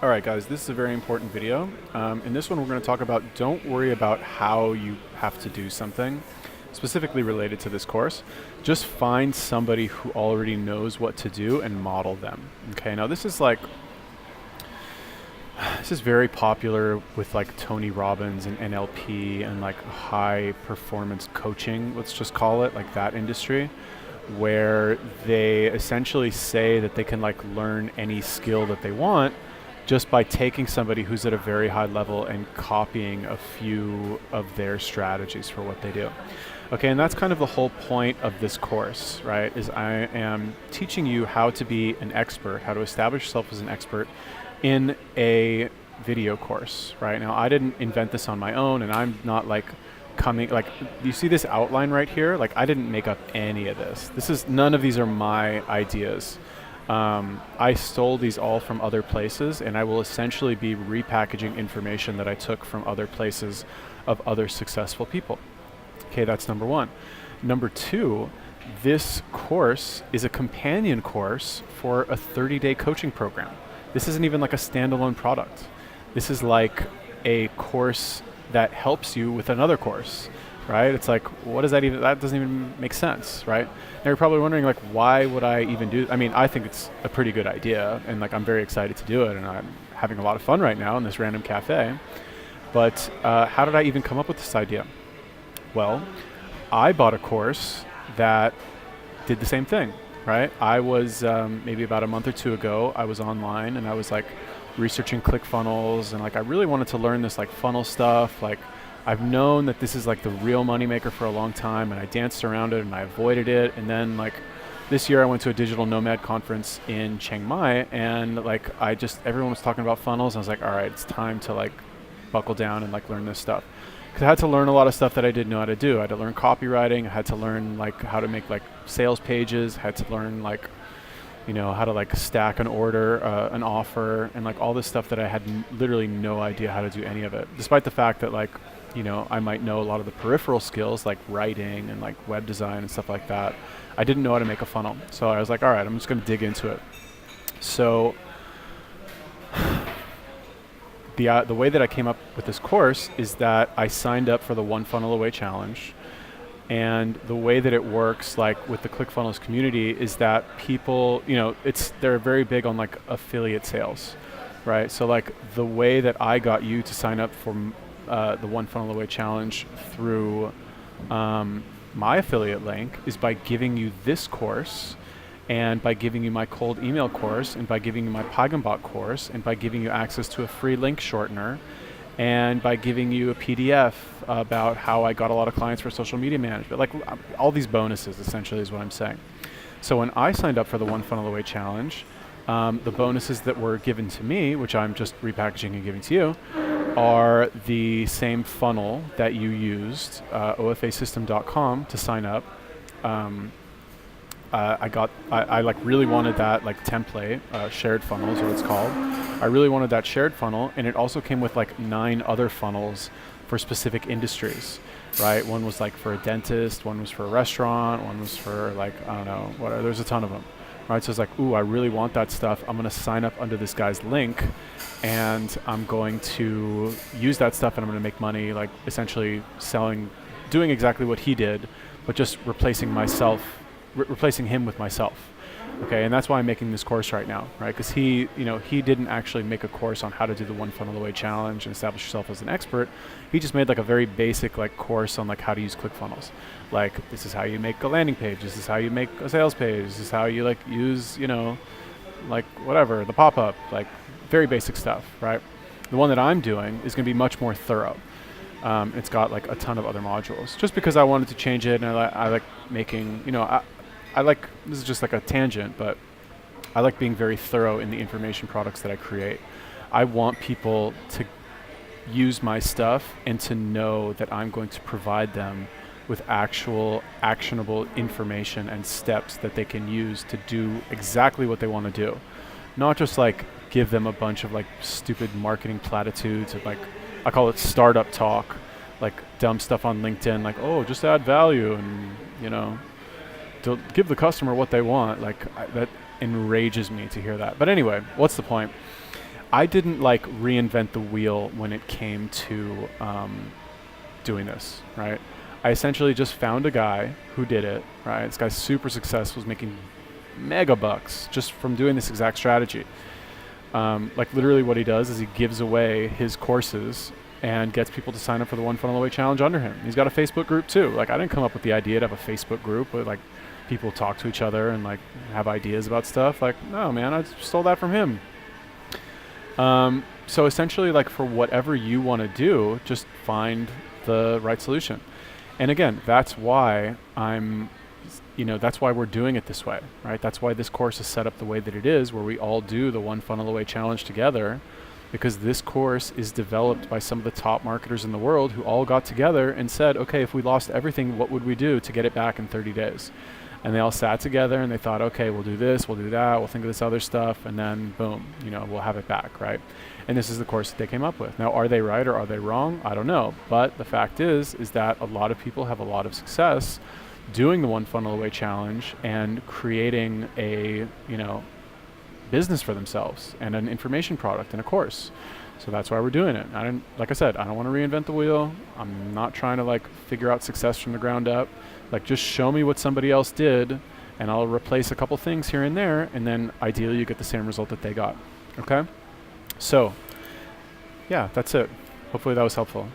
All right, guys, this is a very important video. In this one, we're going to talk about don't worry about how you have to do something specifically related to this course. Just find somebody who already knows what to do and model them. Okay, now this is very popular with like Tony Robbins and NLP and like high performance coaching, let's just call it, like that industry, where they essentially say that they can like learn any skill that they want just by taking somebody who's at a very high level and copying a few of their strategies for what they do. Okay, and that's kind of the whole point of this course, right? Is I am teaching you how to be an expert, how to establish yourself as an expert in a video course, right? Now, I didn't invent this on my own, and I'm not like you see this outline right here? Like, I didn't make up any of this. None of these are my ideas. I stole these all from other places, and I will essentially be repackaging information that I took from other places of other successful people. Okay, that's number one. Number two, this course is a companion course for a 30-day coaching program. This isn't even like a standalone product. This is like a course that helps you with another course, right? It's like, that doesn't even make sense, right? Now you're probably wondering, like, why would I even do, I mean, I think it's a pretty good idea, and like, I'm very excited to do it, and I'm having a lot of fun right now in this random cafe, but how did I even come up with this idea? Well, I bought a course that did the same thing, right? I was, maybe about a month or two ago, I was online, and I was like, researching ClickFunnels, and like I really wanted to learn this like funnel stuff. Like, I've known that this is like the real moneymaker for a long time, and I danced around it and I avoided it. And then like this year I went to a digital nomad conference in Chiang Mai, and like everyone was talking about funnels. I was like, all right, it's time to like buckle down and like learn this stuff. Because I had to learn a lot of stuff that I didn't know how to do. I had to learn copywriting, I had to learn like how to make like sales pages, I had to learn like how to like stack an order, an offer, and like all this stuff that I had literally no idea how to do any of it. Despite the fact that like, I might know a lot of the peripheral skills like writing and like web design and stuff like that. I didn't know how to make a funnel. So I was like, all right, I'm just going to dig into it. So the way that I came up with this course is that I signed up for the One Funnel Away Challenge. And the way that it works, like with the ClickFunnels community, is that people, they're very big on like affiliate sales, right? So like the way that I got you to sign up for the One Funnel Away Challenge through my affiliate link is by giving you this course, and by giving you my cold email course, and by giving you my PyGambot course, and by giving you access to a free link shortener, and by giving you a PDF about how I got a lot of clients for social media management. Like all these bonuses essentially is what I'm saying. So when I signed up for the One Funnel Away Challenge, the bonuses that were given to me, which I'm just repackaging and giving to you, are the same funnel that you used, ofasystem.com, to sign up. I like really wanted that like template, shared funnel is what it's called. I really wanted that shared funnel, and it also came with like 9 other funnels for specific industries, right? One was like for a dentist, one was for a restaurant, one was for like, I don't know, whatever, there's a ton of them, right? So it's like, ooh, I really want that stuff. I'm gonna sign up under this guy's link, and I'm going to use that stuff, and I'm gonna make money, like essentially doing exactly what he did, but just replacing him with myself. Okay, and that's why I'm making this course right now, right? Because he didn't actually make a course on how to do the One Funnel Away Challenge and establish yourself as an expert. He just made like a very basic like course on like how to use ClickFunnels. Like, this is how you make a landing page. This is how you make a sales page. This is how you like use, like whatever, the pop-up, like very basic stuff, right? The one that I'm doing is gonna be much more thorough. It's got like a ton of other modules, just because I wanted to change it, and I like making, I like, this is just like a tangent, but I like being very thorough in the information products that I create. I want people to use my stuff and to know that I'm going to provide them with actual actionable information and steps that they can use to do exactly what they want to do. Not just like give them a bunch of like stupid marketing platitudes of like, I call it startup talk, like dumb stuff on LinkedIn, like, oh, just add value and, to give the customer what they want. Like that enrages me to hear that. But anyway, what's the point? I didn't like reinvent the wheel when it came to doing this, right? I essentially just found a guy who did it, right? This guy's super successful, was making mega bucks just from doing this exact strategy. Like literally what he does is he gives away his courses and gets people to sign up for the One Funnel Away Challenge under him. He's got a Facebook group too. Like I didn't come up with the idea to have a Facebook group where like people talk to each other and like have ideas about stuff. Like, no man, I stole that from him. So essentially like for whatever you want to do, just find the right solution. And again, that's why that's why we're doing it this way, right? That's why this course is set up the way that it is, where we all do the One Funnel Away Challenge together, because this course is developed by some of the top marketers in the world who all got together and said, okay, if we lost everything, what would we do to get it back in 30 days? And they all sat together and they thought, okay, we'll do this, we'll do that, we'll think of this other stuff, and then boom, we'll have it back, right? And this is the course that they came up with. Now, are they right or are they wrong? I don't know. But the fact is that a lot of people have a lot of success doing the One Funnel Away Challenge and creating a, business for themselves and an information product and a course. So that's why we're doing it. Like I said, I don't want to reinvent the wheel. I'm not trying to like figure out success from the ground up. Like just show me what somebody else did and I'll replace a couple things here and there, and then ideally you get the same result that they got. Okay? So yeah, that's it. Hopefully that was helpful.